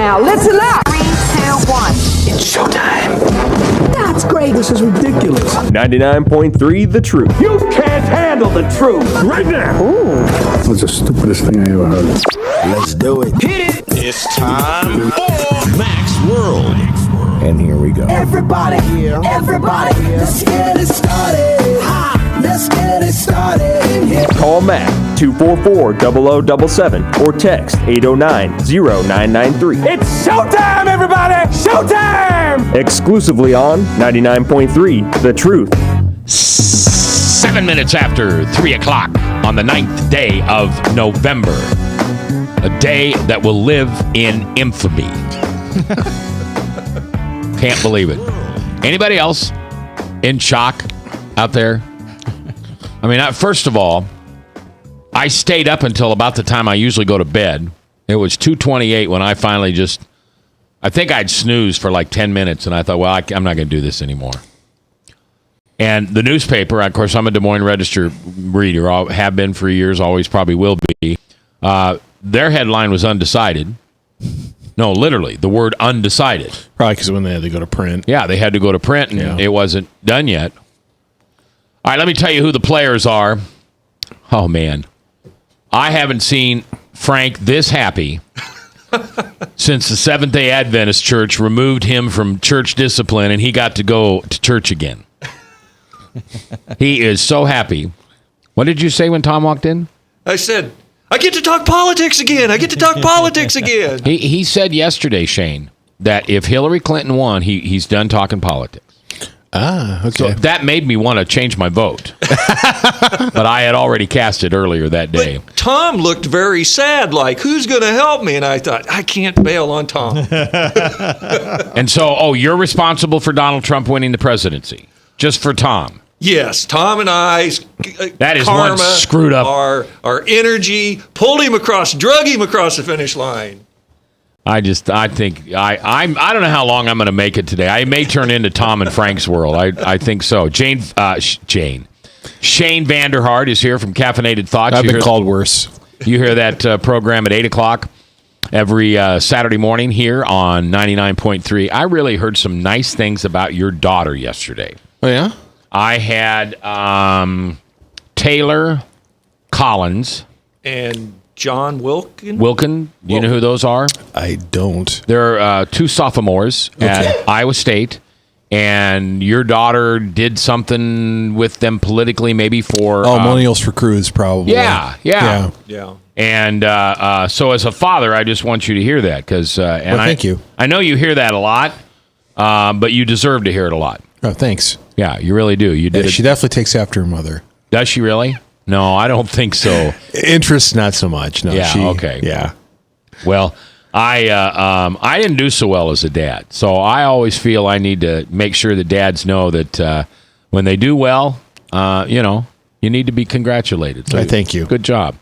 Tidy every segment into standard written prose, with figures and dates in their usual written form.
now. Listen up. 3, 2, 1. It's showtime. That's great. This is ridiculous. 99.3 The Truth. You can't handle the truth right now. Ooh. That's the stupidest thing I ever heard. Let's do it. Hit it. It's time for Mac's World. And here we go. Everybody, let's get it started. Let's get it started in here. Call Mac 244-0077 or text 809-0993. It's showtime, everybody. Showtime. Exclusively on 99.3 The Truth. 7 minutes after 3 o'clock on the 9th day of November. A day that will live in infamy. Can't believe it. Anybody else in shock out there? I mean, first of all, I stayed up until about the time I usually go to bed. It was 2:28 when I finally I think I'd snoozed for like 10 minutes, and I thought, well, I'm not going to do this anymore. And the newspaper, of course, I'm a Des Moines Register reader, have been for years, always probably will be. Their headline was undecided. No, literally, the word undecided. Probably because when they had to go to print. Yeah, they had to go to print, and It wasn't done yet. All right, let me tell you who the players are. Oh, man. I haven't seen Frank this happy since the Seventh-day Adventist Church removed him from church discipline, and he got to go to church again. He is so happy. What did you say when Tom walked in? I said, I get to talk politics again. He said yesterday, Shane, that if Hillary Clinton won, he's done talking politics. Ah, okay. So that made me want to change my vote. But I had already cast it earlier that day. But Tom looked very sad, like, who's going to help me? And I thought, I can't bail on Tom. And so, you're responsible for Donald Trump winning the presidency. Just for Tom. Yes, Tom and I, that is karma, one screwed up. Our energy pulled him drug him across the finish line. I think I don't know how long I'm going to make it today. I may turn into Tom and Frank's world. I think so. Shane Vanderhart is here from Caffeinated Thoughts. I've been called worse. You hear that program at 8 o'clock every Saturday morning here on 99.3. I really heard some nice things about your daughter yesterday. Oh, yeah? I had Taylor Collins. And John Wilkin. Do you know who those are? I don't. They're two sophomores at Iowa State. And your daughter did something with them politically, maybe for... Millennials for Cruz, probably. Yeah. And so as a father, I just want you to hear that. Thank you. I know you hear that a lot, but you deserve to hear it a lot. Oh, thanks. Yeah, you really do. You did. She definitely takes after her mother. Does she really? No, I don't think so. Interest, not so much. No. Yeah. Okay. Yeah. Well, I didn't do so well as a dad, so I always feel I need to make sure that dads know that when they do well, you need to be congratulated. So, thank you. Good job.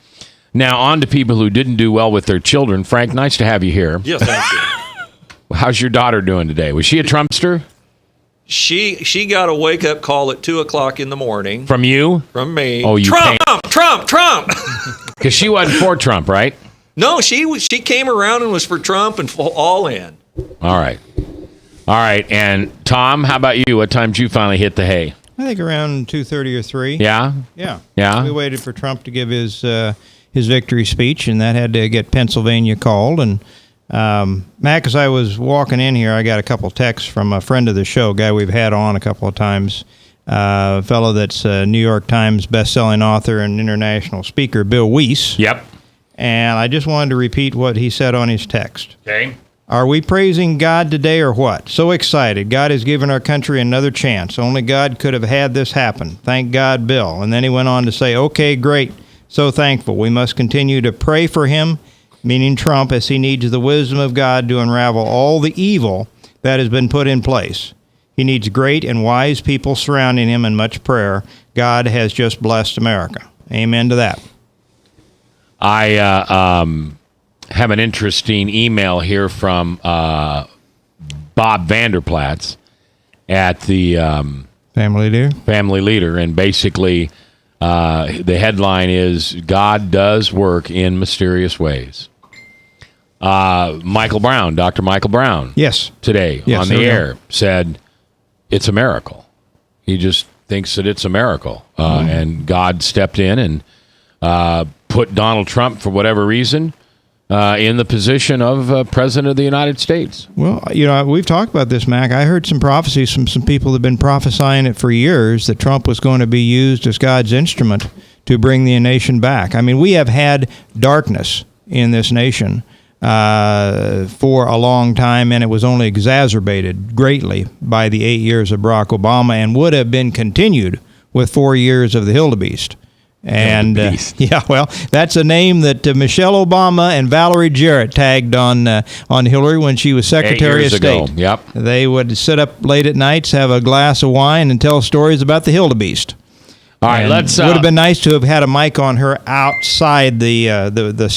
Now on to people who didn't do well with their children. Frank, nice to have you here. Yes, thank you. How's your daughter doing today? Was she a Trumpster? She got a wake-up call at 2 o'clock in the morning. From you? From me. Oh, you Trump! Because she wasn't for Trump, right? No, she came around and was for Trump and all in. All right. And Tom, how about you? What time did you finally hit the hay? I think around 2:30 or 3. Yeah? Yeah. We waited for Trump to give his victory speech, and that had to get Pennsylvania called. And Mac, as I was walking in here, I got a couple texts from a friend of the show, a guy we've had on a couple of times, a fellow that's a New York Times best-selling author and international speaker, Bill Weiss. Yep. And I just wanted to repeat what he said on his text. Okay. Are we praising God today or what? So excited. God has given our country another chance. Only God could have had this happen. Thank God, Bill. And then he went on to say, okay, great. So thankful. We must continue to pray for him, meaning Trump, as he needs the wisdom of God to unravel all the evil that has been put in place. He needs great and wise people surrounding him and much prayer. God has just blessed America. Amen to that. I have an interesting email here from Bob Vanderplatz at the Family Leader. And basically, the headline is, God does work in mysterious ways. Michael Brown, Dr. Michael Brown, Yes. today Yes, on the there we go. air said it's a miracle. He just thinks that it's a miracle. And God stepped in and put Donald Trump, for whatever reason, in the position of President of the United States. Well, we've talked about this, Mac. I heard some prophecies from some people that have been prophesying it for years, that Trump was going to be used as God's instrument to bring the nation back. I mean, we have had darkness in this nation for a long time, and it was only exacerbated greatly by the 8 years of Barack Obama, and would have been continued with 4 years of the Hildebeest. And yeah, well, that's a name that Michelle Obama and Valerie Jarrett tagged on Hillary when she was Secretary of 8 years State. ago. Yep. They would sit up late at nights, have a glass of wine, and tell stories about the Hildebeest. All right, And let's. It would have been nice to have had a mic on her outside the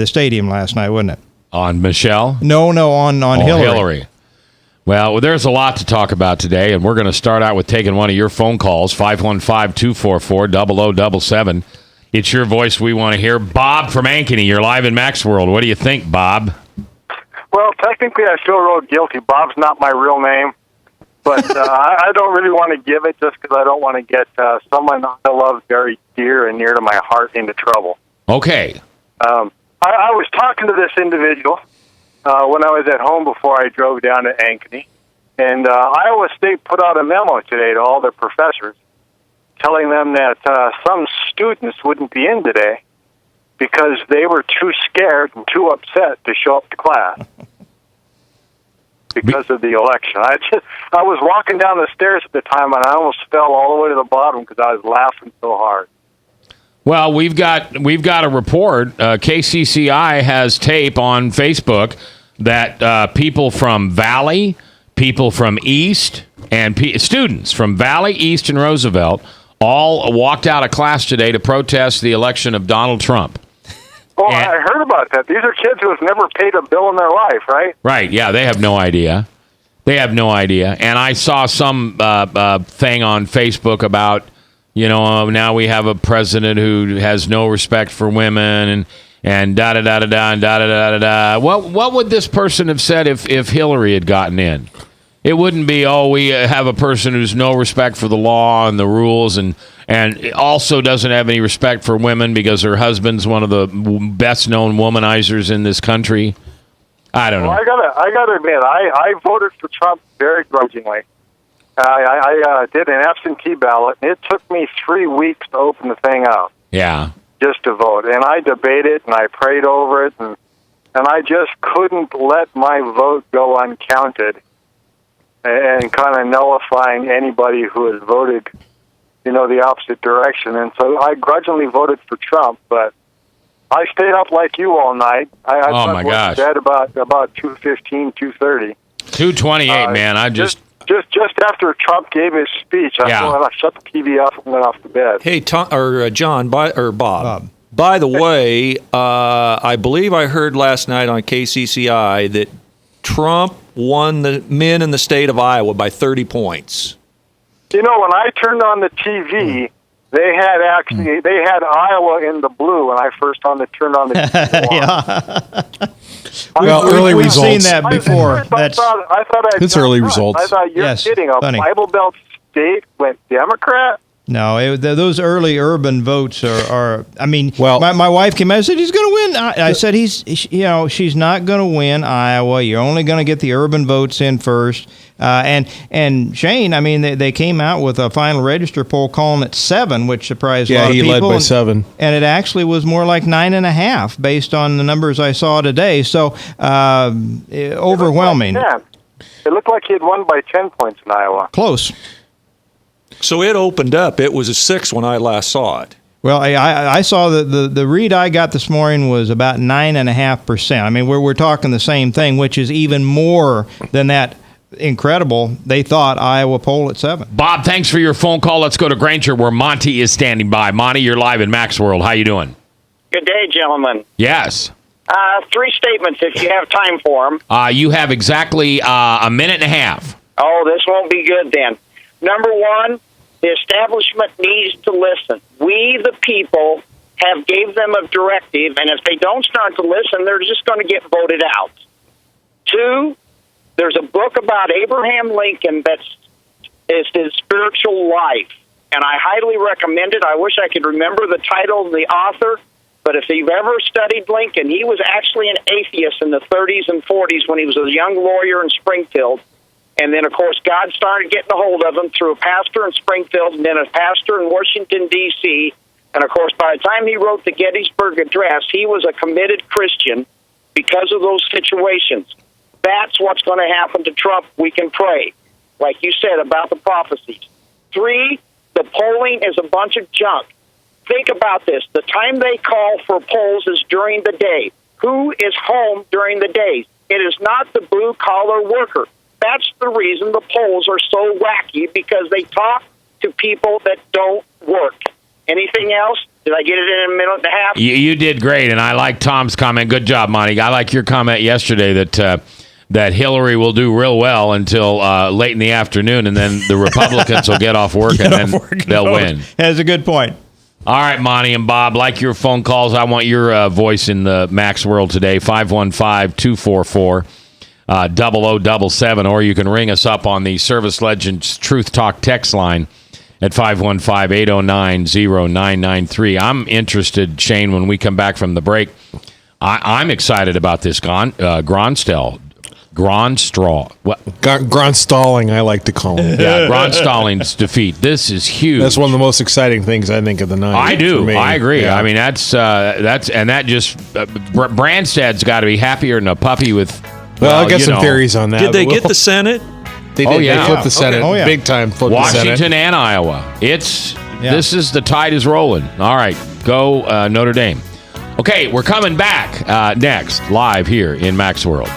stadium last night, wouldn't it? On Michelle? No, on Hillary. Well, there's a lot to talk about today, and we're going to start out with taking one of your phone calls, 515-244-0077. It's your voice we want to hear. Bob from Ankeny, you're live in Max World. What do you think, Bob? Well, technically, I feel real guilty. Bob's not my real name, but I don't really want to give it just because I don't want to get someone I love very dear and near to my heart into trouble. Okay. I was talking to this individual when I was at home before I drove down to Ankeny, and Iowa State put out a memo today to all their professors telling them that some students wouldn't be in today because they were too scared and too upset to show up to class because of the election. I was walking down the stairs at the time, and I almost fell all the way to the bottom because I was laughing so hard. Well, we've got a report. KCCI has tape on Facebook that people from Valley, people from East, and students from Valley, East, and Roosevelt all walked out of class today to protest the election of Donald Trump. Oh, I heard about that. These are kids who have never paid a bill in their life, right? Right, yeah, they have no idea. And I saw some thing on Facebook about, now we have a president who has no respect for women and da-da-da-da-da and da-da-da-da-da. What would this person have said if Hillary had gotten in? It wouldn't be, we have a person who's no respect for the law and the rules and also doesn't have any respect for women because her husband's one of the best-known womanizers in this country. I don't know. Well, I gotta admit, I voted for Trump very grudgingly. I did an absentee ballot, and it took me 3 weeks to open the thing out. Yeah. Just to vote. And I debated, and I prayed over it, and I just couldn't let my vote go uncounted and kind of nullifying anybody who has voted, the opposite direction. And so I grudgingly voted for Trump, but I stayed up like you all night. I my gosh. Bed about 2:15, 2:30. 2:28, man. Just after Trump gave his speech, I shut the TV off and went off to bed. Hey, John, Bob. By the way, I believe I heard last night on KCCI that Trump won the men in the state of Iowa by 30 points. When I turned on the TV, they had Iowa in the blue when I first turned on the TV. Well, early we've results. seen that before. I thought It's early results. I thought you're kidding. A funny. Bible Belt state went Democrat. No, those early urban votes are. I mean, Well- my wife came out and said he's going to win. I said she's not going to win Iowa. You're only going to get the urban votes in first. And Shane, I mean, they came out with a final register poll calling it 7, which surprised a lot of he people. led by 7. And it actually was more like 9.5 based on the numbers I saw today. So overwhelming. It looked like he had won by 10 points in Iowa. Close. So it opened up. It was a 6 when I last saw it. Well, I saw the read I got this morning was about 9.5%. I mean, we're talking the same thing, which is even more than that. Incredible. They thought Iowa poll at 7. Bob, thanks for your phone call. Let's go to Granger where Monty is standing by. Monty, you're live in Max World. How you doing? Good day, gentlemen. Yes. 3 statements if you have time for them. You have exactly a minute and a half. Oh, this won't be good then. Number 1, the establishment needs to listen. We, the people, have gave them a directive, and if they don't start to listen, they're just going to get voted out. 2, there's a book about Abraham Lincoln that's his spiritual life, and I highly recommend it. I wish I could remember the title of the author, but if you've ever studied Lincoln, he was actually an atheist in the 30s and 40s when he was a young lawyer in Springfield. And then, of course, God started getting a hold of him through a pastor in Springfield and then a pastor in Washington, D.C., and, of course, by the time he wrote the Gettysburg Address, he was a committed Christian because of those situations. That's what's going to happen to Trump. We can pray, like you said, about the prophecies. 3, the polling is a bunch of junk. Think about this. The time they call for polls is during the day. Who is home during the day? It is not the blue-collar worker. That's the reason the polls are so wacky, because they talk to people that don't work. Anything else? Did I get it in a minute and a half? You did great, and I like Tom's comment. Good job, Monty. I like your comment yesterday that Hillary will do real well until late in the afternoon, and then the Republicans will get off work, and then they'll win. That's a good point. All right, Monty and Bob, like your phone calls, I want your voice in the Max World today, 515-244-0077, or you can ring us up on the Service Legends Truth Talk text line at 515-809-0993. I'm interested, Shane, when we come back from the break. I'm excited about this Gronstal. Gronstalling, I like to call him. Yeah, Gronstalling's defeat. This is huge. That's one of the most exciting things, I think, of the night. I do. I agree. Yeah. I mean, that's Branstad's got to be happier than a puppy with. Well, I got some theories on that. Did they get the Senate? They did. They flipped the Senate. Okay. Big time. Flipped Washington the Senate. and Iowa. This is the tide is rolling. All right, go Notre Dame. Okay, we're coming back next, live here in Max World.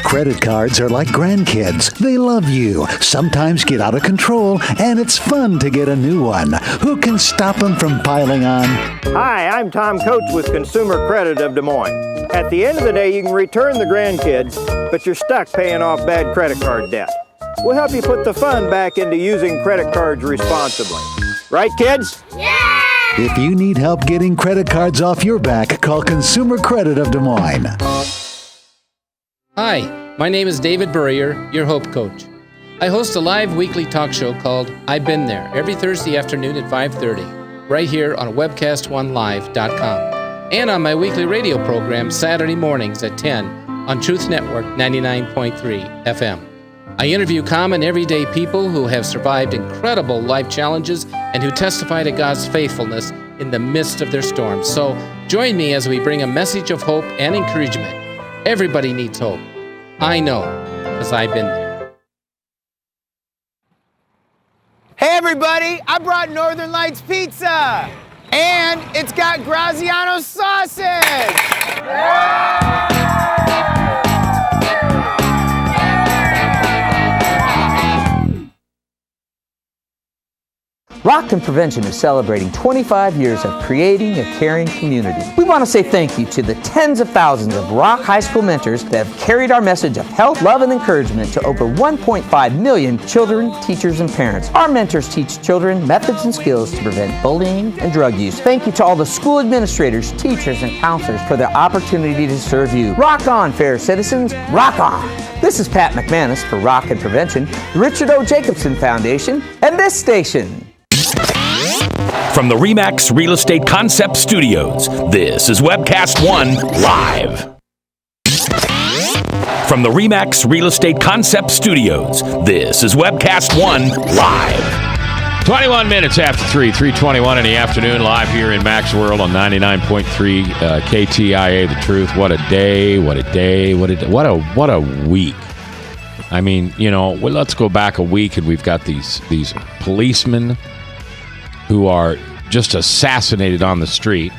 Credit cards are like grandkids. They love you, sometimes get out of control, and it's fun to get a new one. Who can stop them from piling on? Hi, I'm Tom Coates with Consumer Credit of Des Moines. At the end of the day, you can return the grandkids, but you're stuck paying off bad credit card debt. We'll help you put the fun back into using credit cards responsibly. Right, kids? Yeah! If you need help getting credit cards off your back, call Consumer Credit of Des Moines. Hi. My name is David Burrier, your Hope Coach. I host a live weekly talk show called I've Been There every Thursday afternoon at 5:30, right here on webcast1live.com, and on my weekly radio program Saturday mornings at 10 on Truth Network 99.3 FM. I interview common everyday people who have survived incredible life challenges and who testify to God's faithfulness in the midst of their storms. So join me as we bring a message of hope and encouragement. Everybody needs hope. I know, because I've been there. Hey everybody, I brought Northern Lights Pizza! And it's got Graziano sausage! Rock and Prevention is celebrating 25 years of creating a caring community. We want to say thank you to the tens of thousands of Rock High School mentors that have carried our message of health, love, and encouragement to over 1.5 million children, teachers, and parents. Our mentors teach children methods and skills to prevent bullying and drug use. Thank you to all the school administrators, teachers, and counselors for their opportunity to serve you. Rock on, fair citizens. Rock on. This is Pat McManus for Rock and Prevention, the Richard O. Jacobson Foundation, and this station. From the RE/MAX Real Estate Concept Studios, this is Webcast One Live. From the RE/MAX Real Estate Concept Studios, this is Webcast One Live. 21 minutes after 3:21 in the afternoon, live here in Max World on 99.3 KTIA. The Truth. What a day! What a day! What a week! I mean, let's go back a week, and we've got these policemen who are just assassinated on the street.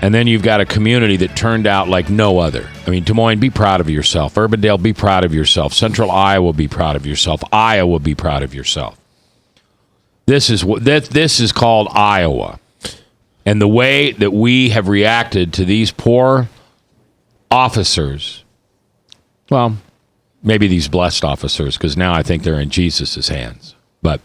And then you've got a community that turned out like no other. I mean, Des Moines, be proud of yourself. Urbandale, be proud of yourself. Central Iowa, be proud of yourself. Iowa, be proud of yourself. This is called Iowa. And the way that we have reacted to these poor officers, well, maybe these blessed officers, because now I think they're in Jesus' hands. But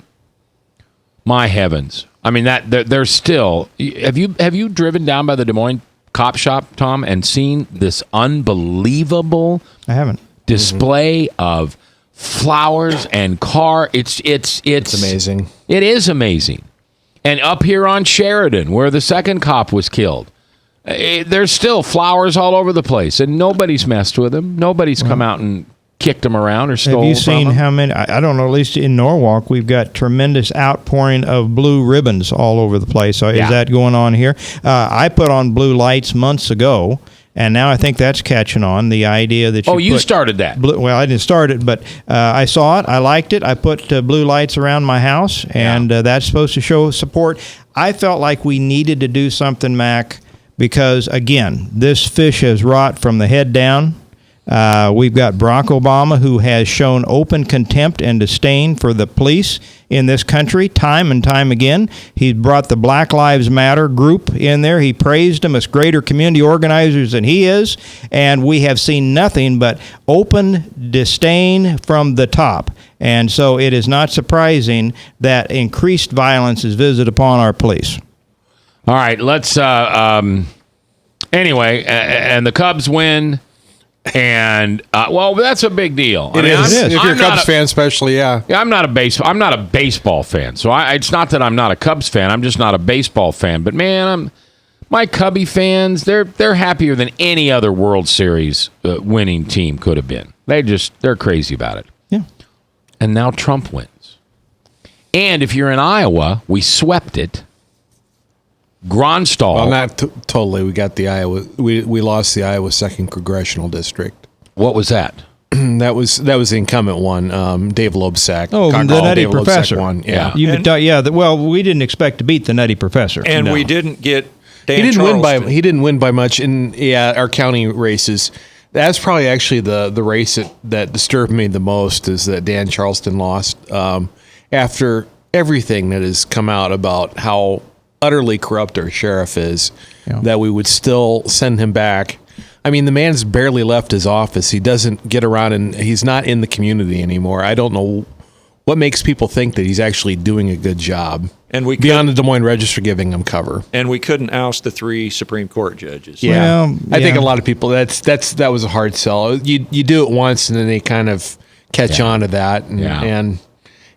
my heavens. I mean, that they're still. Have you driven down by the Des Moines cop shop, Tom, and seen this unbelievable? I haven't. Display of flowers and car. It's amazing. It is amazing. And up here on Sheridan, where the second cop was killed, there's still flowers all over the place, and nobody's messed with them. Nobody's come out and kicked them around or stole. Have you seen how many? I don't know. At least in Norwalk, we've got tremendous outpouring of blue ribbons all over the place. So is that going on here? I put on blue lights months ago, and now I think that's catching on. The idea that you started that. Well, I didn't start it, but I saw it. I liked it. I put blue lights around my house, and that's supposed to show support. I felt like we needed to do something, Mac, because again, this fish has rot from the head down. We've got Barack Obama, who has shown open contempt and disdain for the police in this country time and time again. He brought the Black Lives Matter group in there. He praised them as greater community organizers than he is. And we have seen nothing but open disdain from the top. And so it is not surprising that increased violence is visited upon our police. All right, let's anyway, and the Cubs win. And well, that's a big deal. It is. If you're a Cubs fan, especially, yeah. I'm not a baseball fan. So it's not that I'm not a Cubs fan. I'm just not a baseball fan. But man, my Cubby fans. They're happier than any other World Series winning team could have been. They're crazy about it. Yeah. And now Trump wins. And if you're in Iowa, we swept it. Gronstal. Well, not totally. We got the Iowa. We lost the Iowa 2nd Congressional District. What was that? that was the incumbent one, Dave Loebsack. Oh, the Nutty Dave Professor. Loebsack won. Yeah. Well, we didn't expect to beat the Nutty Professor, and we didn't get. Dan he didn't win by much in our county races. That's probably actually the race that disturbed me the most is that Dan Charleston lost after everything that has come out about how utterly corrupt our sheriff is, that we would still send him back. I mean, the man's barely left his office. He doesn't get around, and he's not in the community anymore. I don't know what makes people think that he's actually doing a good job. And beyond the Des Moines Register giving him cover. And we couldn't oust the 3 Supreme Court judges. Yeah, I think a lot of people that was a hard sell. You do it once, and then they kind of catch on to that, and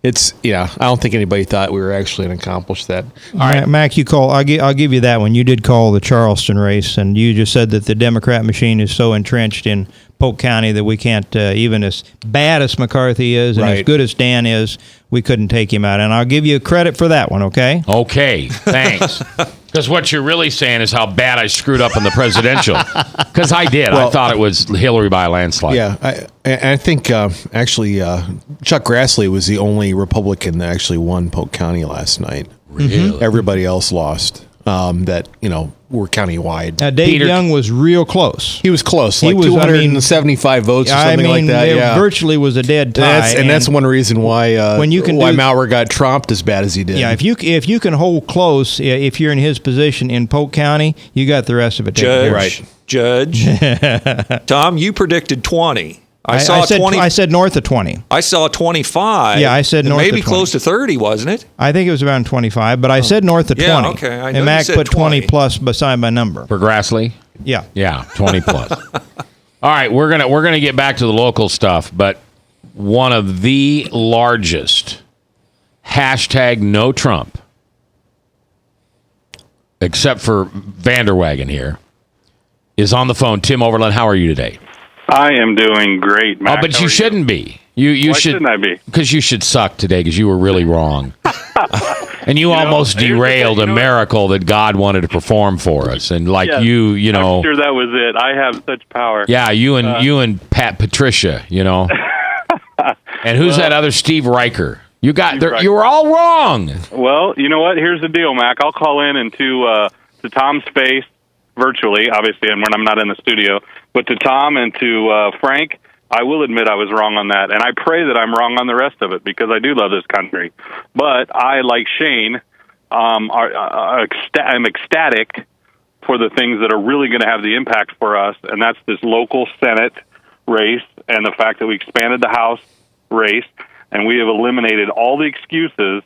it's I don't think anybody thought we were actually going to accomplish that. All right, Mac, you call. I'll give you that one. You did call the Charleston race, and you just said that the Democrat machine is so entrenched in Polk County that we can't, even as bad as McCarthy is and as good as Dan is, we couldn't take him out. And I'll give you credit for that one. Okay. Okay. Thanks. Because what you're really saying is how bad I screwed up in the presidential. Because I did. Well, I thought it was Hillary by a landslide. Yeah, I think actually Chuck Grassley was the only Republican that actually won Polk County last night. Really? Everybody else lost. That were countywide. Dave Young was real close. He was close, like 275 votes or something like that. It virtually was a dead tie. That's one reason why Maurer got tromped as bad as he did. Yeah, if you can hold close, if you're in his position in Polk County, you got the rest of it taken care of. Judge, Tom, you predicted 20. I said 20. I said north of 20. I saw 25. Yeah, I said north of 20. Maybe close to 30, wasn't it? I think it was around 25, but I said north of 20. Yeah, okay. I know and Mac put 20 plus beside my number. For Grassley? Yeah. Yeah, 20 plus. All right, we're gonna get back to the local stuff, but one of the largest #NoTrump except for Vanderwagen here, is on the phone. Tim Overland, how are you today? I am doing great, Mac. Oh, but you shouldn't be. You Why should, shouldn't I be? Because you should suck today because you were really wrong. And you almost derailed a miracle that God wanted to perform for us. And like Yes, you know. I'm sure that was it. I have such power. Yeah, you and Pat Patricia, you know. And who's that other Steve Riker? You were all wrong. Well, you know what? Here's the deal, Mac. I'll call in and to Tom's face virtually, obviously, and when I'm not in the studio, but to Tom and to Frank, I will admit I was wrong on that, and I pray that I'm wrong on the rest of it because I do love this country. But I, like Shane, I'm ecstatic for the things that are really going to have the impact for us, and that's this local Senate race and the fact that we expanded the House race, and we have eliminated all the excuses.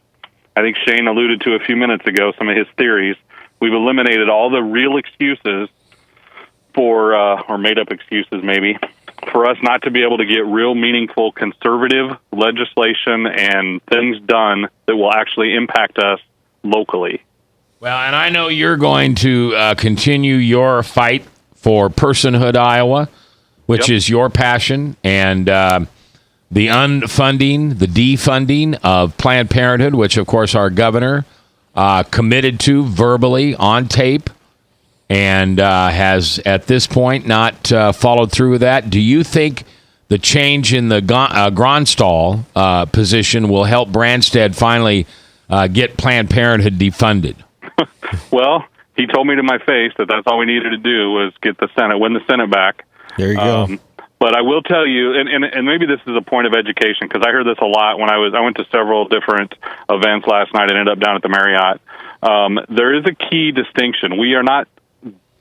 I think Shane alluded to a few minutes ago some of his theories. We've eliminated all the real excuses for, or made-up excuses maybe, for us not to be able to get real meaningful conservative legislation and things done that will actually impact us locally. Well, and I know you're going to continue your fight for personhood Iowa, which is your passion, and the unfunding, the defunding of Planned Parenthood, which, of course, our governor committed to verbally on tape and has, at this point, not followed through with that. Do you think the change in the Gronstal position will help Branstad finally get Planned Parenthood defunded? Well, he told me to my face that that's all we needed to do was get the Senate, win the Senate back. There you go. But I will tell you, and maybe this is a point of education, because I heard this a lot when I went to several different events last night and ended up down at the Marriott. There is a key distinction. We are not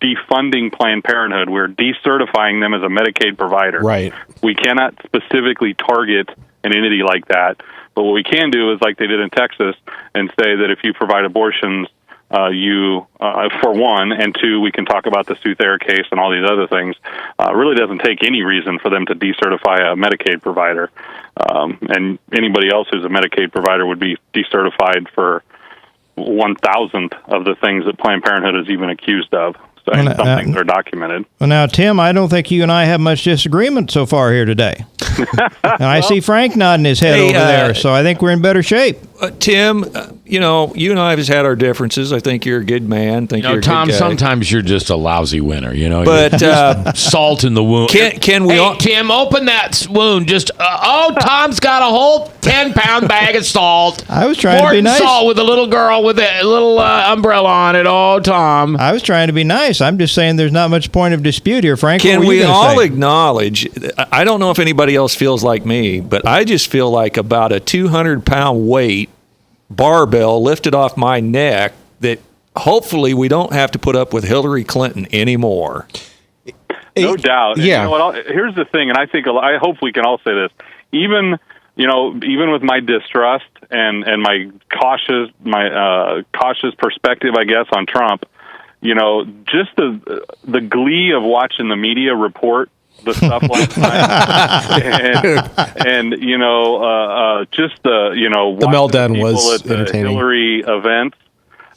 defunding Planned Parenthood. We're decertifying them as a Medicaid provider. Right. We cannot specifically target an entity like that. But what we can do is, like they did in Texas, and say that if you provide abortions, for one, and two, we can talk about the Suther case and all these other things. Really doesn't take any reason for them to decertify a Medicaid provider. And anybody else who's a Medicaid provider would be decertified for 1,000th of the things that Planned Parenthood is even accused of. So some things are documented. Well, now, Tim, I don't think you and I have much disagreement so far here today. And I see Frank nodding his head over there, so I think we're in better shape. Tim, you and I have had our differences. I think you're a good man. You're a Tom, good guy. sometimes you're just a lousy winner. But salt in the wound. Can we? Hey, Tim, open that wound. Just Tom's got a whole 10-pound bag of salt. I was trying to be nice. Salt with a little girl with a little umbrella on it. Oh, Tom. I was trying to be nice. I'm just saying there's not much point of dispute here, Frank. Can we all acknowledge? I don't know if anybody else feels like me, but I just feel like about a 200-pound weight barbell lifted off my neck that hopefully we don't have to put up with Hillary Clinton anymore. No doubt. Yeah. You know what, here's the thing, and I hope we can all say this. Even with my distrust and my cautious perspective, I guess, on Trump, just the glee of watching the media report the stuff last night, and just the meltdown was at the entertaining. Hillary events,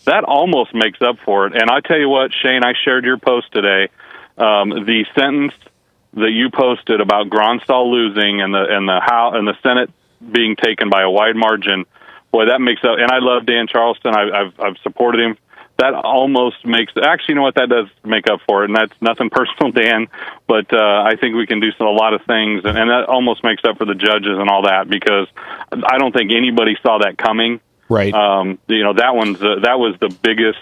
that almost makes up for it. And I tell you what, Shane, I shared your post today. The sentence that you posted about Gronstal losing and the Senate being taken by a wide margin, boy, that makes up. And I love Dan Charleston. I've supported him. That almost makes, actually, you know what, that does make up for it, and that's nothing personal, Dan, but I think we can do a lot of things, and that almost makes up for the judges and all that, because I don't think anybody saw that coming. Right. That was the biggest,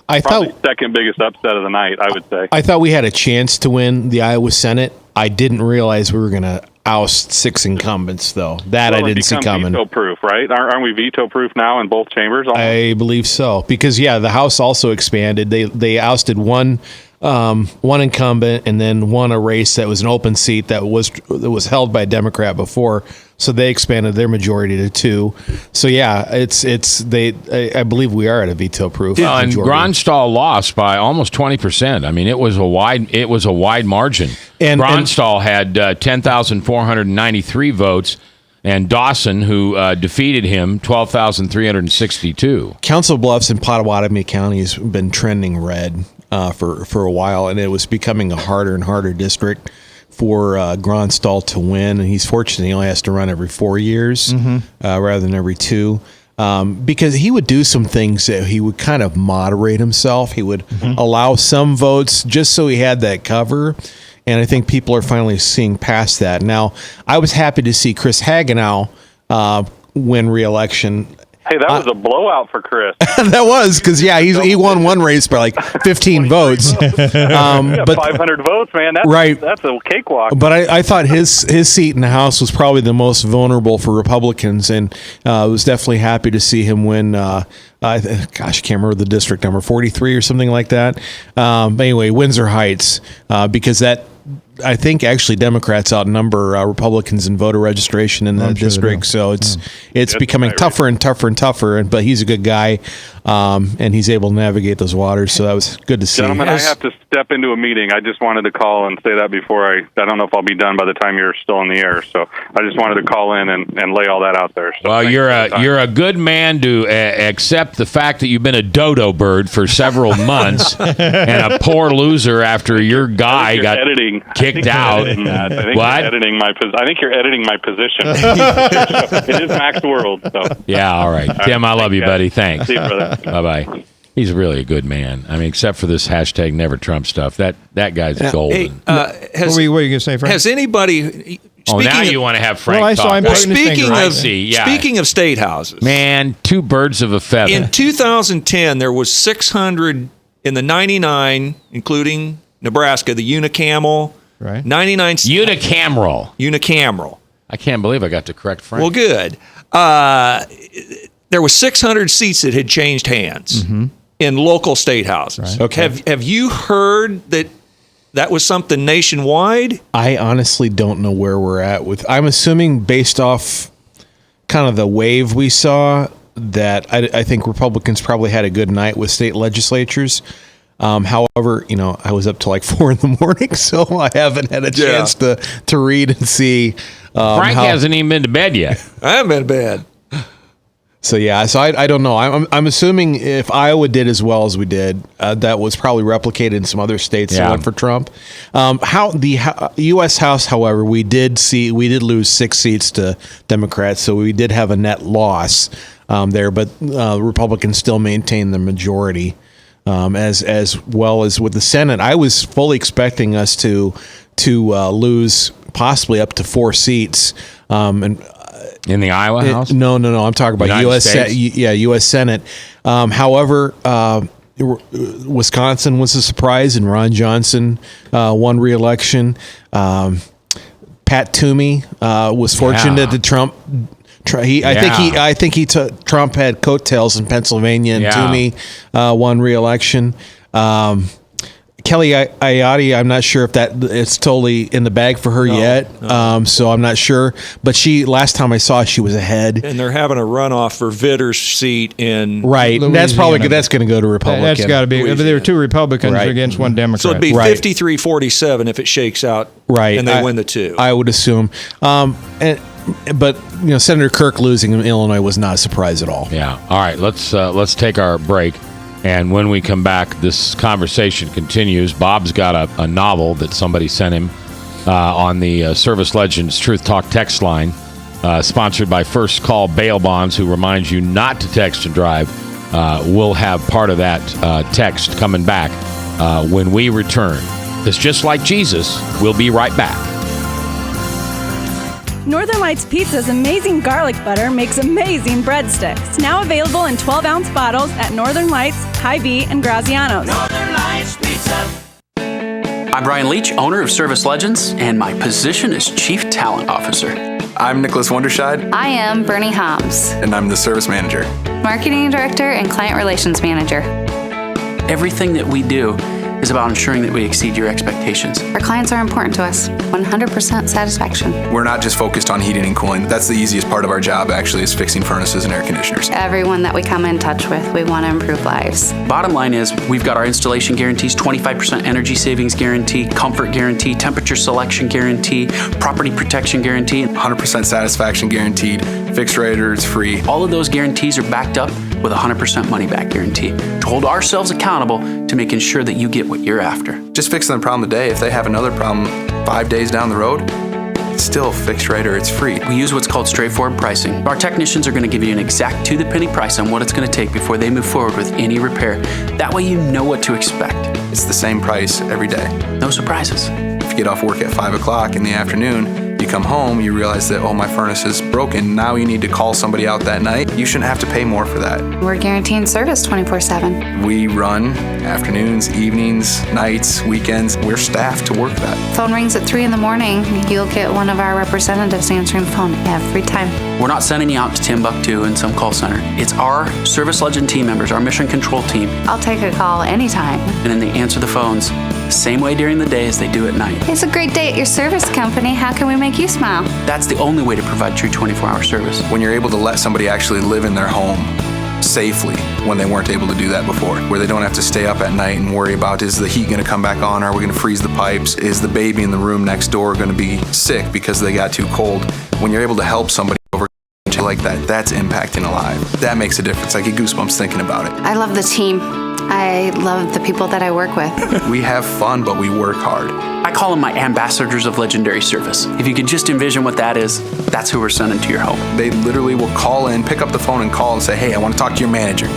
second biggest upset of the night, I would say. I thought we had a chance to win the Iowa Senate. I didn't realize we were going to oust 6 incumbents, though. I didn't see coming. Veto-proof, right? Aren't we veto-proof now in both chambers? Almost? I believe so. Because, the House also expanded. They ousted one incumbent and then won a race that was an open seat that was held by a Democrat before. So they expanded their majority to 2. So I believe we are at a veto-proof majority. And Gronstal lost by almost 20%. I mean, it was a wide margin. And Gronstal had 10,493 votes, and Dawson, who defeated him 12,362. Council Bluffs in Pottawatomie County has been trending red for a while, and it was becoming a harder and harder district for Gronstal to win. And he's fortunate he only has to run every 4 years rather than every 2. Because he would do some things that he would kind of moderate himself. He would allow some votes just so he had that cover. And I think people are finally seeing past that. Now, I was happy to see Chris Hagenow win re-election. Hey, that was a blowout for Chris. That was, because, he won one race by like 15 votes. But 500 votes, man. That's a cakewalk. But I thought his seat in the House was probably the most vulnerable for Republicans, and was definitely happy to see him win. I can't remember the district number, 43 or something like that. But anyway, Windsor Heights, because I think actually Democrats outnumber Republicans in voter registration in that district. So it's becoming tougher and tougher and tougher. But he's a good guy, and he's able to navigate those waters. So that was good to see. Gentlemen, I have to step into a meeting. I just wanted to call and say that before I don't know if I'll be done by the time you're still on the air. So I just wanted to call in and lay all that out there. So well, you're a good man to accept the fact that you've been a dodo bird for several months and a poor loser after your guy got kicked out. I think you're editing my position. It is Mac's World. So. Yeah, all right. Tim, I love you, buddy. Thanks. See you, brother. Bye-bye. He's really a good man. I mean, except for this hashtag Never Trump stuff. That guy's golden. What were you going to say, Frank? Has anybody... now you want to have Frank I saw talk. him pointing his finger at Speaking of state houses. Man, 2 birds of a feather. In 2010, there was 600 in the 99, including Nebraska, the unicameral. Right. 99 unicameral. I can't believe I got to correct Frank. Well, good. There was 600 seats that had changed hands in local state houses. Right. Okay. Have you heard that was something nationwide? I honestly don't know where we're at with. I'm assuming based off kind of the wave we saw that I think Republicans probably had a good night with state legislatures. However, I was up till like 4 a.m, so I haven't had a chance to read and see. Frank hasn't even been to bed yet. I haven't been to bed. So I don't know. I'm assuming if Iowa did as well as we did, that was probably replicated in some other states that went for Trump. How the U.S. House, however, we did lose 6 seats to Democrats, so we did have a net loss there. But Republicans still maintain the majority. As well as with the Senate, I was fully expecting us to lose possibly up to 4 seats. In the Iowa House? No. I'm talking about U.S. Senate. However, Wisconsin was a surprise, and Ron Johnson won re-election. Pat Toomey was fortunate that Trump. I think Trump had coattails in Pennsylvania, and Toomey won re-election. Kelly Ayotte, I'm not sure if it's totally in the bag for her yet. So I'm not sure. But last time I saw she was ahead. And they're having a runoff for Vitter's seat in Louisiana. That's going to go to Republican. That's got to be. There were 2 Republicans against 1 Democrat. So it'd be 53-47 if it shakes out. Right. And they win the 2. I would assume. But Senator Kirk losing in Illinois was not a surprise at all. Yeah. All right. Let's take our break. And when we come back, this conversation continues. Bob's got a novel that somebody sent him on the Service Legends Truth Talk text line, sponsored by First Call Bail Bonds, who reminds you not to text and drive. We'll have part of that text coming back when we return. It's just like Jesus. We'll be right back. Northern Lights Pizza's amazing garlic butter makes amazing breadsticks. Now available in 12-ounce bottles at Northern Lights, Hy-Vee, and Graziano's. Northern Lights Pizza. I'm Brian Leach, owner of Service Legends, and my position is Chief Talent Officer. I'm Nicholas Wonderscheid. I am Bernie Hobbs. And I'm the Service Manager. Marketing Director and Client Relations Manager. Everything that we do is about ensuring that we exceed your expectations. Our clients are important to us. 100% satisfaction. We're not just focused on heating and cooling. That's the easiest part of our job, actually, is fixing furnaces and air conditioners. Everyone that we come in touch with, we want to improve lives. Bottom line is, we've got our installation guarantees, 25% energy savings guarantee, comfort guarantee, temperature selection guarantee, property protection guarantee. 100% satisfaction guaranteed. Fixed rate or it's free. All of those guarantees are backed up with a 100% money back guarantee to hold ourselves accountable to making sure that you get what you're after. Just fixing the problem today. If they have another problem 5 days down the road, it's still fixed rate or it's free. We use what's called straightforward pricing. Our technicians are going to give you an exact to-the-penny price on what it's going to take before they move forward with any repair. That way you know what to expect. It's the same price every day. No surprises. If you get off work at 5 o'clock in the afternoon, you come home, you realize that, oh, my furnace is broken. Now you need to call somebody out that night. You shouldn't have to pay more for that. We're guaranteeing service 24/7. We run afternoons, evenings, nights, weekends. We're staffed to work that. Phone rings at 3 in the morning. You'll get one of our representatives answering the phone every time. We're not sending you out to Timbuktu in some call center. It's our Service Legend team members, our mission control team. I'll take a call anytime. And then they answer the phones the same way during the day as they do at night. It's a great day at your service company. How can we make you smile? That's the only way to provide true 24-hour service. When you're able to let somebody actually live in their home safely when they weren't able to do that before, where they don't have to stay up at night and worry about, is the heat going to come back on? Are we going to freeze the pipes? Is the baby in the room next door going to be sick because they got too cold? When you're able to help somebody over like that, that's impacting a life. That makes a difference. I get goosebumps thinking about it. I love the team. I love the people that I work with. We have fun, but we work hard. I call them my ambassadors of legendary service. If you could just envision what that is, that's who we're sending to your home. They literally will call in, pick up the phone and call and say, hey, I want to talk to your manager.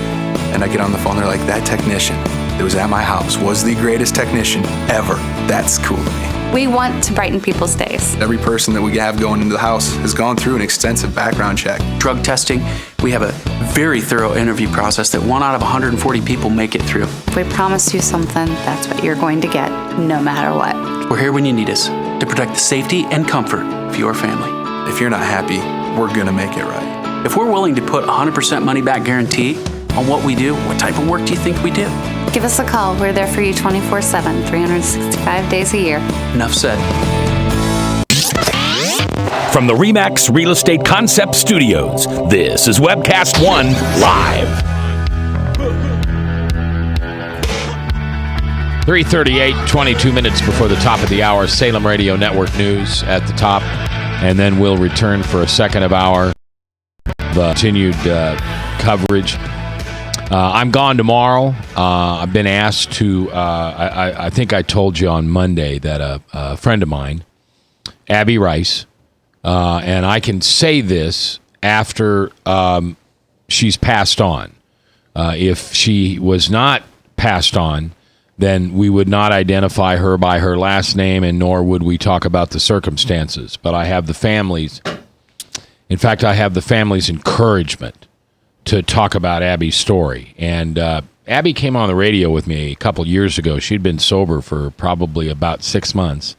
And I get on the phone, they're like, that technician that was at my house was the greatest technician ever. That's cool to me. We want to brighten people's days. Every person that we have going into the house has gone through an extensive background check. Drug testing, we have a very thorough interview process that 1 out of 140 people make it through. If we promise you something, that's what you're going to get, no matter what. We're here when you need us to protect the safety and comfort of your family. If you're not happy, we're going to make it right. If we're willing to put 100% money back guarantee on what we do, what type of work do you think we do? Give us a call. We're there for you 24/7, 365 days a year. Enough said. From the RE/MAX Real Estate Concept Studios, this is Webcast One Live. 3:38, 22 minutes before the top of the hour. Salem Radio Network News at the top, and then we'll return for a second of our continued coverage. I'm gone tomorrow. I've been asked to, I think I told you on Monday that a friend of mine, Abby Rice, and I can say this after she's passed on. If she was not passed on, then we would not identify her by her last name, and nor would we talk about the circumstances. But I have the family's, in fact, I have the family's encouragement to talk about Abby's story. And Abby came on the radio with me a couple years ago. She'd been sober for probably about 6 months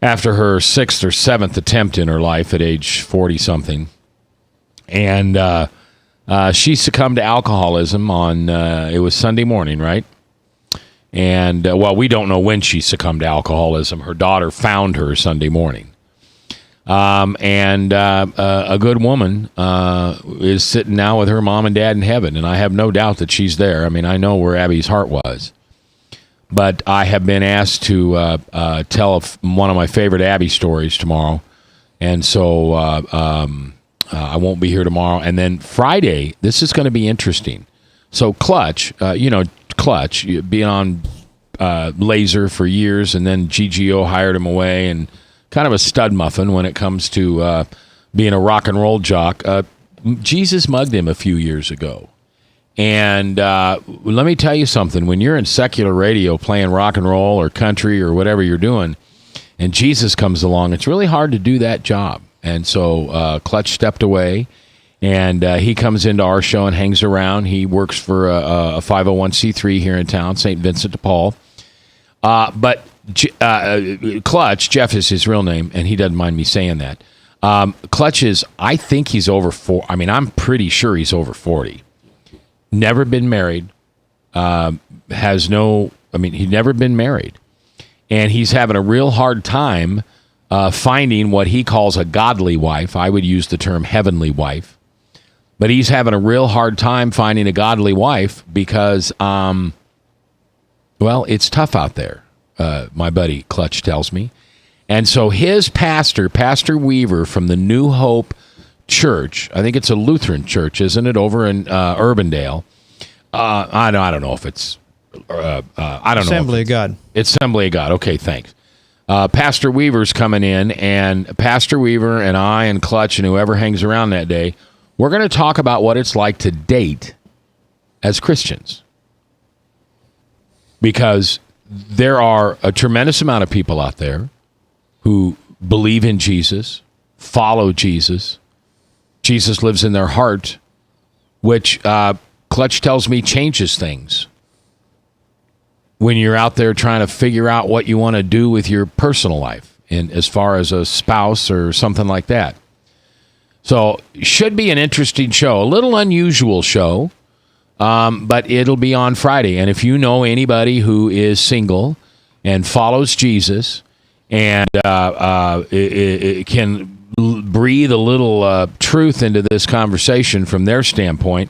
after her 6th or 7th attempt in her life at age 40-something. And she succumbed to alcoholism on, it was Sunday morning, right? And, well, we don't know when she succumbed to alcoholism. Her daughter found her Sunday morning. And a good woman is sitting now with her mom and dad in heaven, and I have no doubt that she's there. I mean, I know where Abby's heart was. But I have been asked to tell one of my favorite Abby stories tomorrow, and so I won't be here tomorrow. And then Friday, this is going to be interesting. So Clutch, Clutch, being on Laser for years, and then GGO hired him away, and kind of a stud muffin when it comes to being a rock and roll jock. Jesus mugged him a few years ago. And let me tell you something. When you're in secular radio playing rock and roll or country or whatever you're doing, and Jesus comes along, it's really hard to do that job. And so Clutch stepped away, and he comes into our show and hangs around. He works for a 501c3 here in town, St. Vincent de Paul. But Clutch, Jeff is his real name, and he doesn't mind me saying that. Clutch is, I think he's over 40. I mean, I'm pretty sure he's over 40. Never been married, has no he'd never been married. And he's having a real hard time finding what he calls a godly wife. I would use the term heavenly wife. But he's having a real hard time finding a godly wife because, it's tough out there, my buddy Clutch tells me. And so his pastor, Pastor Weaver from the New Hope Church, I think it's a Lutheran church, isn't it, over in Urbandale? I don't know if it's, I don't know. Assembly of God. It's Assembly of God. Okay, thanks. Pastor Weaver's coming in, and Pastor Weaver and I and Clutch and whoever hangs around that day, we're going to talk about what it's like to date as Christians. Because there are a tremendous amount of people out there who believe in Jesus, follow Jesus. Jesus lives in their heart, which Clutch tells me changes things. When you're out there trying to figure out what you want to do with your personal life, and as far as a spouse or something like that. So, should be an interesting show, a little unusual show, but it'll be on Friday. And if you know anybody who is single and follows Jesus and it can breathe a little truth into this conversation from their standpoint,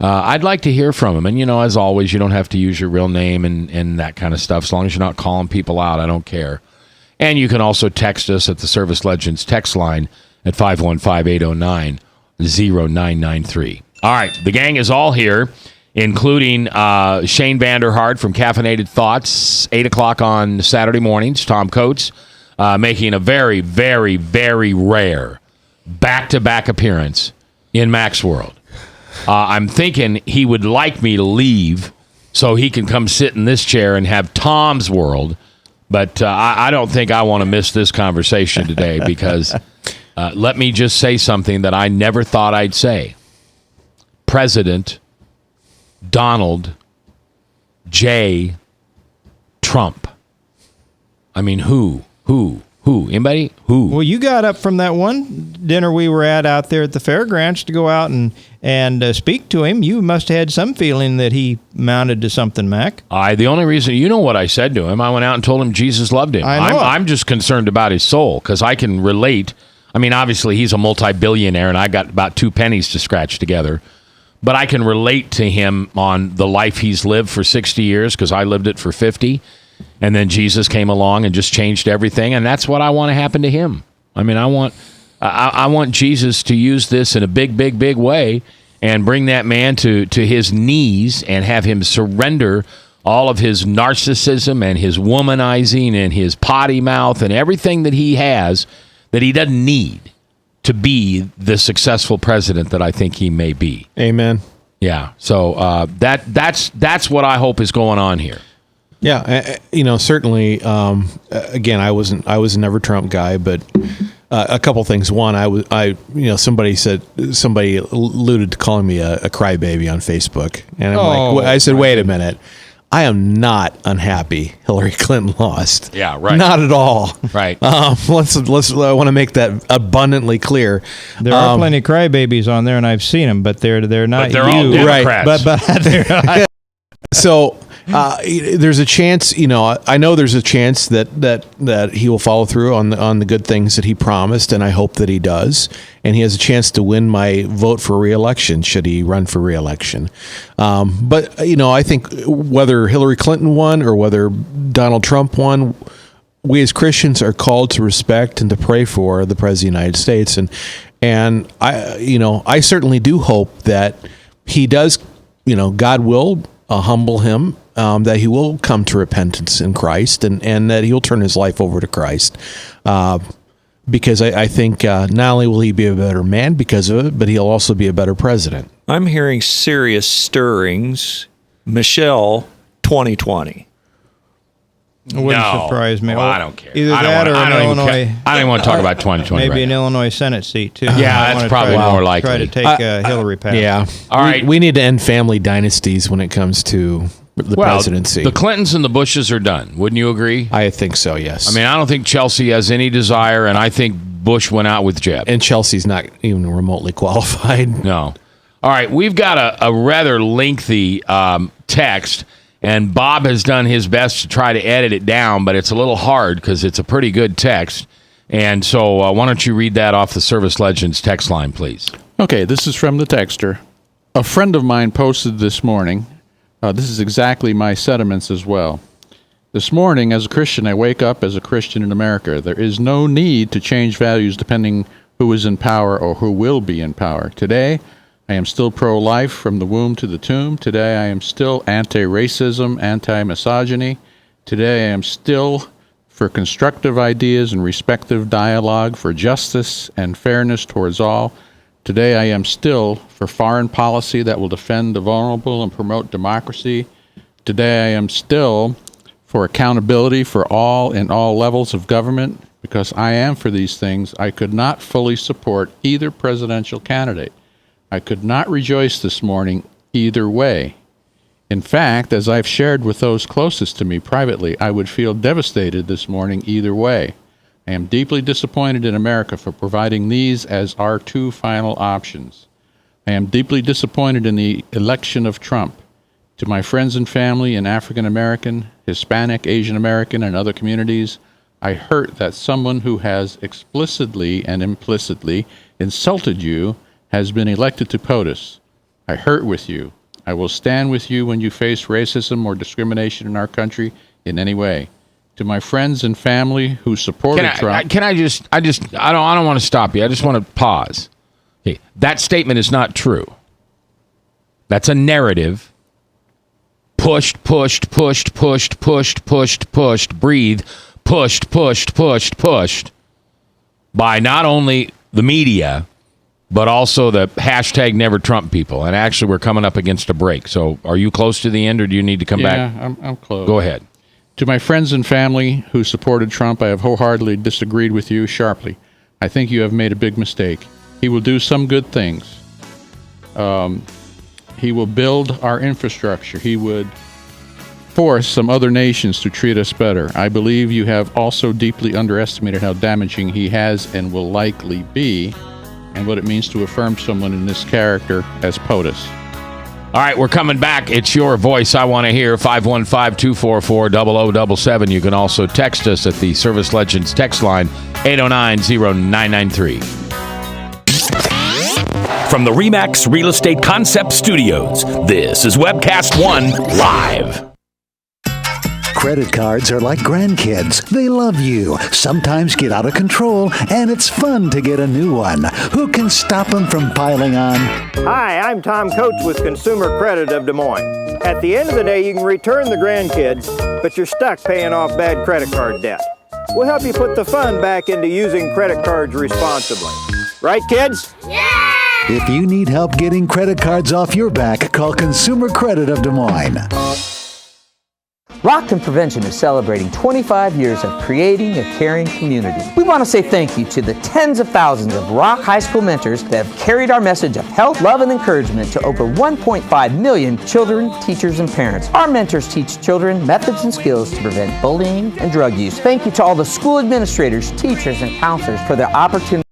I'd like to hear from them. And, as always, you don't have to use your real name and that kind of stuff. As long as you're not calling people out, I don't care. And you can also text us at the Service Legends text line at 515-809-0993. All right, the gang is all here, including Shane Vanderhart from Caffeinated Thoughts, 8 o'clock on Saturday mornings. Tom Coates making a very, very, very rare back-to-back appearance in Mac's World. I'm thinking he would like me to leave so he can come sit in this chair and have Tom's World. But I don't think I want to miss this conversation today because let me just say something that I never thought I'd say. President Donald J. Trump. I mean, who? Anybody? Who? Well, you got up from that one dinner we were at out there at the fairgrounds to go out and speak to him. You must have had some feeling that he mounted to something, Mac. The only reason, you know what I said to him, I went out and told him Jesus loved him. I'm just concerned about his soul because I can relate. I mean, obviously, he's a multi-billionaire, and I got about 2 pennies to scratch together. But I can relate to him on the life he's lived for 60 years because I lived it for 50. And then Jesus came along and just changed everything, and that's what I want to happen to him. I mean, I want Jesus to use this in a big, big, big way and bring that man to his knees and have him surrender all of his narcissism and his womanizing and his potty mouth and everything that he has that he doesn't need to be the successful president that I think he may be. Amen. Yeah. So that's what I hope is going on here. Yeah, certainly. Again, I was a never Trump guy, but a couple things. One, somebody alluded to calling me a crybaby on Facebook, and I said, wait a minute, I am not unhappy Hillary Clinton lost. Yeah, right. Not at all. Right. Let's. I want to make that abundantly clear. There are plenty of crybabies on there, and I've seen them, but they're not. But they're all Democrats. Right. But they're not. So. There's a chance, I know there's a chance that he will follow through on the good things that he promised, and I hope that he does. And he has a chance to win my vote for re-election should he run for re-election. But I think whether Hillary Clinton won or whether Donald Trump won, we as Christians are called to respect and to pray for the President of the United States. And I certainly do hope that he does, God will humble him. That he will come to repentance in Christ and that he'll turn his life over to Christ. Because I think not only will he be a better man because of it, but he'll also be a better president. I'm hearing serious stirrings. Michelle, 2020. It wouldn't surprise me. Well, I don't care. Either that or an Illinois. I don't want to talk about 2020 Maybe right an now. Illinois Senate seat, too. Yeah, that's probably more likely. Try to take Hillary path. Yeah. All right. We need to end family dynasties when it comes to the presidency. The Clintons and the Bushes are done. Wouldn't you agree? I think so, yes. I mean, I don't think Chelsea has any desire, and I think Bush went out with Jeb. And Chelsea's not even remotely qualified. No. All right, we've got a rather lengthy text, And Bob has done his best to try to edit it down, but it's a little hard because it's a pretty good text. And so why don't you read that off the Service Legends text line, please? Okay, this is from the texter. A friend of mine posted this morning. This is exactly my sentiments as well. This morning, as a Christian, I wake up as a Christian in America. There is no need to change values depending who is in power or who will be in power. Today, I am still pro-life from the womb to the tomb. Today, I am still anti-racism, anti-misogyny. Today, I am still for constructive ideas and respectful dialogue, for justice and fairness towards all. Today, I am still for foreign policy that will defend the vulnerable and promote democracy. Today, I am still for accountability for all in all levels of government. Because I am for these things, I could not fully support either presidential candidate. I could not rejoice this morning either way. In fact, as I've shared with those closest to me privately, I would feel devastated this morning either way. I am deeply disappointed in America for providing these as our two final options. I am deeply disappointed in the election of Trump. To my friends and family in African American, Hispanic, Asian American, and other communities, I hurt that someone who has explicitly and implicitly insulted you has been elected to POTUS. I hurt with you. I will stand with you when you face racism or discrimination in our country in any way. To my friends and family who supported Trump. I don't want to stop you. I just want to pause. Okay, that statement is not true. That's a narrative. Pushed, breathe, pushed by not only the media, but also the hashtag Never Trump people. And actually, we're coming up against a break. So are you close to the end, or do you need to come back? Yeah, I'm close. Go ahead. To my friends and family who supported Trump, I have wholeheartedly disagreed with you sharply. I think you have made a big mistake. He will do some good things. He will build our infrastructure. He would force some other nations to treat us better. I believe you have also deeply underestimated how damaging he has and will likely be, and what it means to affirm someone in this character as POTUS. All right, we're coming back. It's your voice I want to hear, 515-244-0077. You can also text us at the Service Legends text line, 809-0993. From the RE/MAX Real Estate Concept Studios, this is Webcast One Live. Credit cards are like grandkids. They love you, sometimes get out of control, and it's fun to get a new one. Who can stop them from piling on? Hi, I'm Tom Coates with Consumer Credit of Des Moines. At the end of the day, you can return the grandkids, but you're stuck paying off bad credit card debt. We'll help you put the fun back into using credit cards responsibly. Right, kids? Yeah! If you need help getting credit cards off your back, call Consumer Credit of Des Moines. Rockton Prevention is celebrating 25 years of creating a caring community. We want to say thank you to the tens of thousands of Rock High School mentors that have carried our message of health, love, and encouragement to over 1.5 million children, teachers, and parents. Our mentors teach children methods and skills to prevent bullying and drug use. Thank you to all the school administrators, teachers, and counselors for their opportunity.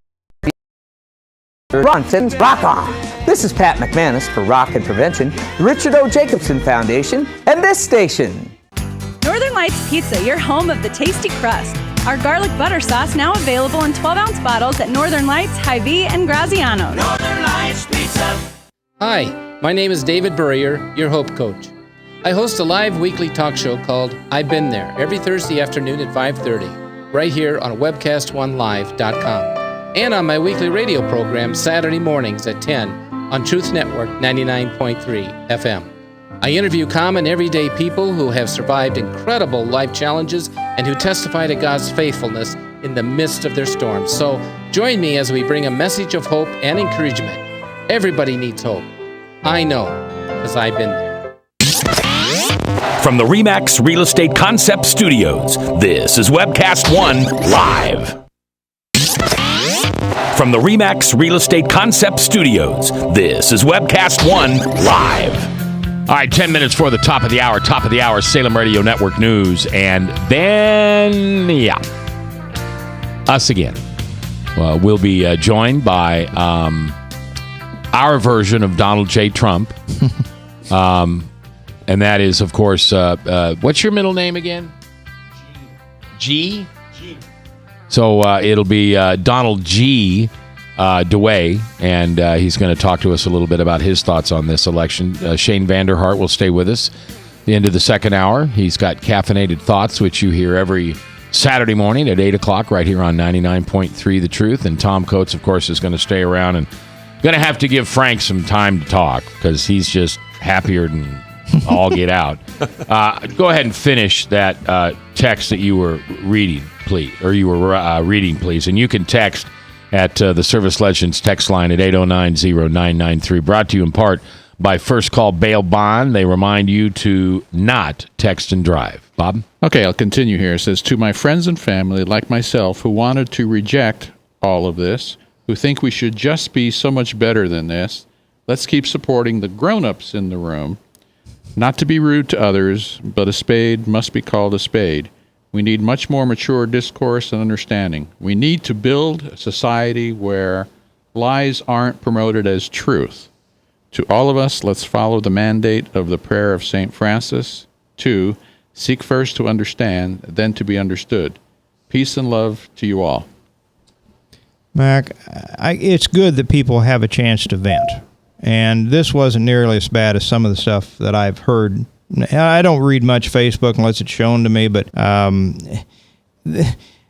Rock on! This is Pat McManus for Rock and Prevention, the Richard O. Jacobson Foundation, and this station. Northern Lights Pizza, your home of the tasty crust. Our garlic butter sauce now available in 12-ounce bottles at Northern Lights, Hy-Vee, and Graziano's. Northern Lights Pizza. Hi, my name is David Burrier, your Hope Coach. I host a live weekly talk show called I've Been There every Thursday afternoon at 5:30, right here on webcast1live.com, and on my weekly radio program Saturday mornings at 10 on Truth Network 99.3 FM. I interview common everyday people who have survived incredible life challenges and who testify to God's faithfulness in the midst of their storms. So join me as we bring a message of hope and encouragement. Everybody needs hope. I know, because I've been there. From the RE/MAX Real Estate Concept Studios, this is Webcast One Live. From the RE/MAX Real Estate Concept Studios, this is Webcast One Live. All right, 10 minutes for the top of the hour, Salem Radio Network News, and then, us again. We'll be joined by our version of Donald J. Trump. And that is, of course, what's your middle name again? G? So it'll be Donald G. DeWay, and he's going to talk to us a little bit about his thoughts on this election. Shane Vanderhart will stay with us at the end of the second hour. He's got Caffeinated Thoughts, which you hear every Saturday morning at 8 o'clock right here on 99.3 The Truth. And Tom Coates, of course, is going to stay around and going to have to give Frank some time to talk because he's just happier than all get out. Go ahead and finish that text that you were reading, please. And you can text at the Service Legends text line at 809-0993. Brought to you in part by First Call Bail Bond. They remind you to not text and drive. Bob? Okay, I'll continue here. It says, to my friends and family like myself who wanted to reject all of this, who think we should just be so much better than this, let's keep supporting the grown-ups in the room. Not to be rude to others, but a spade must be called a spade. We need much more mature discourse and understanding. We need to build a society where lies aren't promoted as truth. To all of us, let's follow the mandate of the prayer of St. Francis. 2, seek first to understand, then to be understood. Peace and love to you all. Mac, it's good that people have a chance to vent. And this wasn't nearly as bad as some of the stuff that I've heard. I don't read much Facebook unless it's shown to me, but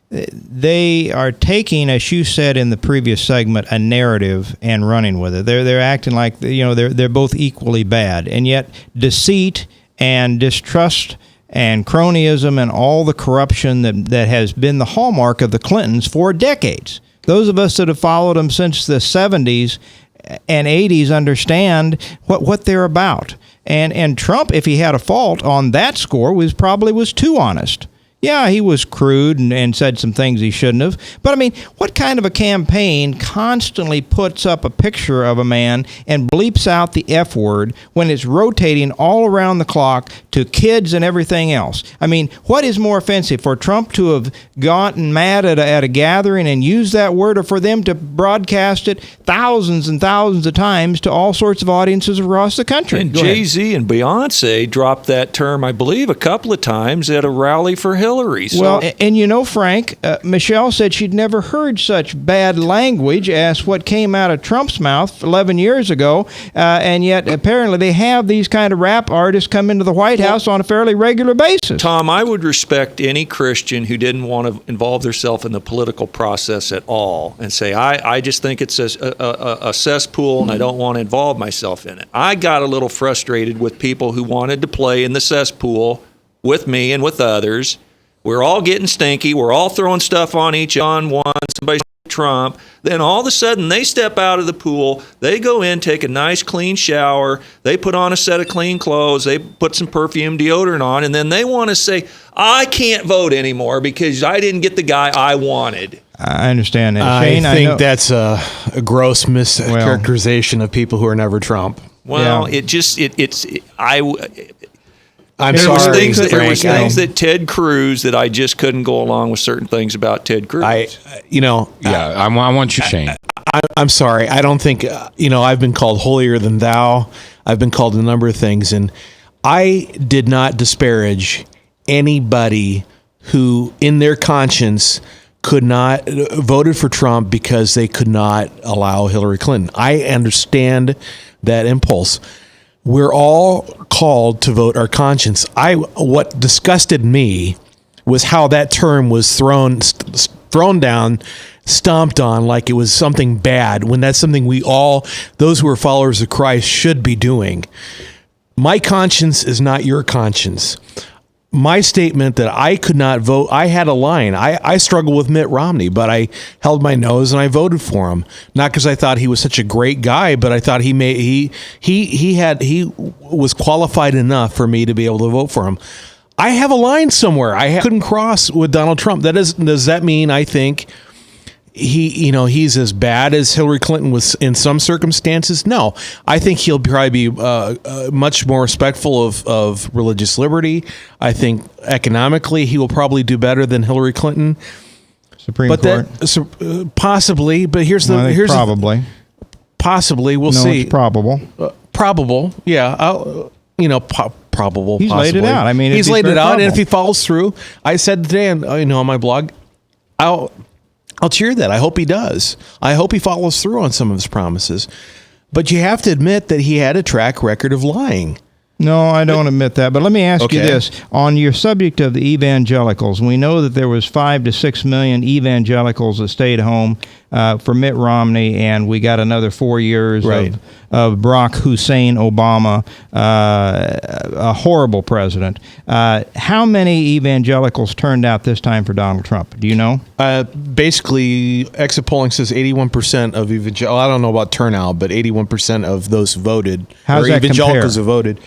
they are taking, as you said in the previous segment, a narrative and running with it. They're acting like they're both equally bad, and yet deceit and distrust and cronyism and all the corruption that has been the hallmark of the Clintons for decades. Those of us that have followed them since the 70s and 80s understand what they're about. And Trump, if he had a fault on that score, was too honest. Yeah, he was crude and said some things he shouldn't have. But, I mean, what kind of a campaign constantly puts up a picture of a man and bleeps out the F word when it's rotating all around the clock to kids and everything else? I mean, what is more offensive, for Trump to have gotten mad at a gathering and used that word, or for them to broadcast it thousands and thousands of times to all sorts of audiences across the country? And Jay-Z and Beyonce dropped that term, I believe, a couple of times at a rally for Hillary. So. Well, and Frank, Michelle said she'd never heard such bad language as what came out of Trump's mouth 11 years ago, and yet apparently they have these kind of rap artists come into the White House on a fairly regular basis. Tom, I would respect any Christian who didn't want to involve themselves in the political process at all and say, I just think it's a cesspool and I don't want to involve myself in it. I got a little frustrated with people who wanted to play in the cesspool with me and with others. We're all getting stinky. We're all throwing stuff on one. Somebody Trump. Then all of a sudden they step out of the pool. They go in, take a nice clean shower. They put on a set of clean clothes. They put some perfume deodorant on. And then they want to say, I can't vote anymore because I didn't get the guy I wanted. I understand that. Shane, I think that's a gross mischaracterization of people who are never Trump. Well, yeah. There was things that Ted Cruz that I just couldn't go along with certain things about Ted Cruz. I want you, Shane. I'm sorry. I don't think, I've been called holier than thou. I've been called a number of things. And I did not disparage anybody who, in their conscience, could not voted for Trump because they could not allow Hillary Clinton. I understand that impulse. We're all called to vote our conscience. What disgusted me was how that term was thrown down, stomped on like it was something bad, when that's something those who are followers of Christ, should be doing. My conscience is not your conscience. My statement that I could not vote, I had a line. I struggled with Mitt Romney, but I held my nose and I voted for him. Not because I thought he was such a great guy, but I thought he was qualified enough for me to be able to vote for him. I have a line somewhere. I couldn't cross with Donald Trump. Does that mean I think he's as bad as Hillary Clinton was in some circumstances? No, I think he'll probably be much more respectful of religious liberty. I think economically he will probably do better than Hillary Clinton. Supreme Court, possibly. But possibly we'll see. It's probable. Probable, yeah. probable. He's laid it possibly. out. I mean, he's it's laid very it out, and probable. if he follows through, I said today, on my blog, I'll cheer that. I hope he does. I hope he follows through on some of his promises. But you have to admit that he had a track record of lying. No, I don't admit that. But let me ask you Okay. this. On your subject of the evangelicals, we know that there was 5 to 6 million evangelicals that stayed home for Mitt Romney, and we got another 4 years Right. of Barack Hussein Obama, a horrible president. How many evangelicals turned out this time for Donald Trump? Do you know? Basically, exit polling says 81% of evangelicals. I don't know about turnout, but 81% of those who voted, How's or that evangelicals compare? who voted.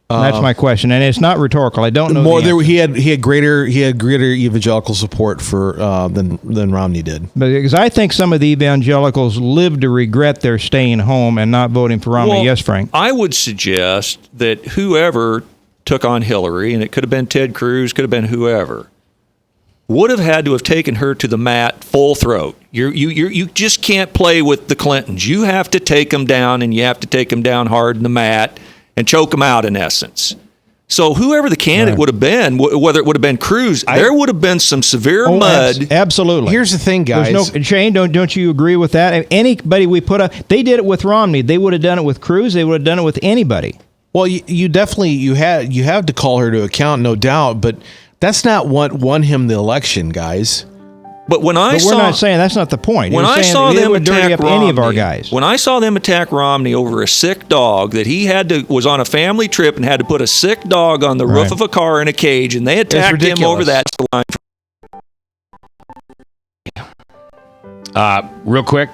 That's my question, and it's not rhetorical. I don't know. More the there, answer. he had greater evangelical support for than Romney did. Because I think some of the evangelicals live to regret their staying home and not voting for Romney. Well, Yes, Frank. I would suggest that whoever took on Hillary, and it could have been Ted Cruz, could have been whoever, would have had to have taken her to the mat full throat. You just can't play with the Clintons. You have to take them down, and you have to take them down hard in the mat and choke them out, in essence. So whoever the candidate would have been, whether it would have been Cruz, there would have been some severe mud. Absolutely. Here's the thing, guys. Shane, don't you agree with that? Anybody we put up, they did it with Romney. They would have done it with Cruz. They would have done it with anybody. Well, you definitely you have to call her to account, no doubt. But that's not what won him the election, guys. But when But we're not saying that's not the point. When You're I saying saw they them would dirty attack up Romney, any of our guys. when I saw them attack Romney over a sick dog that he was on a family trip and had to put a sick dog on the roof Right. of a car in a cage, and they attacked him over ridiculous. that line. Real quick,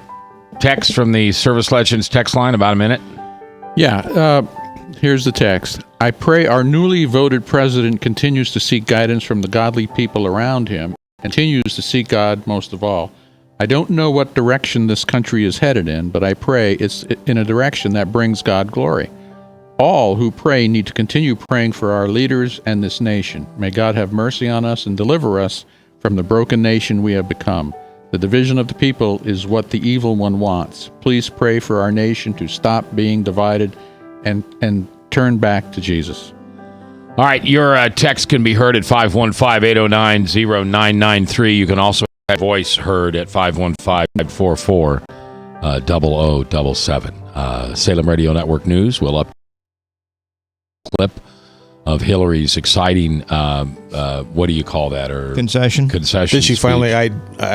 text from the Service Legends text line, about a minute. Yeah, here's the text. I pray our newly voted president continues to seek guidance from the godly people around him, continues to seek God most of all. I don't know what direction this country is headed in, but I pray it's in a direction that brings God glory. All who pray need to continue praying for our leaders and this nation. May God have mercy on us and deliver us from the broken nation we have become. The division of the people is what the evil one wants. Please pray for our nation to stop being divided and turn back to Jesus. All right, your text can be heard at 515-809-0993. You can also have voice heard at 515-544-0077. Salem Radio Network News will up clip of Hillary's exciting, what do you call that? Or Concession? Concession. Did she speech. finally? I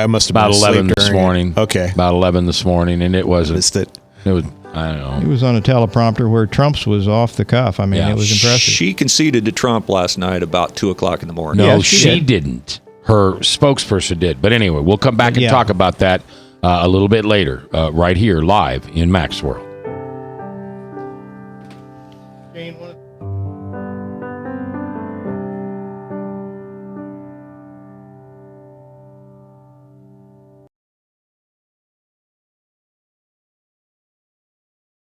must have been About 11 asleep this during it. morning. Okay, about 11 this morning, and it wasn't. Missed it. It was. I don't know. He was on a teleprompter where Trump's was off the cuff. I mean, Yeah. it was impressive. She conceded to Trump last night about 2:00 in the morning. No, Yes, she didn't. Her spokesperson did. But anyway, we'll come back and Yeah. talk about that a little bit later, right here, live in Max World.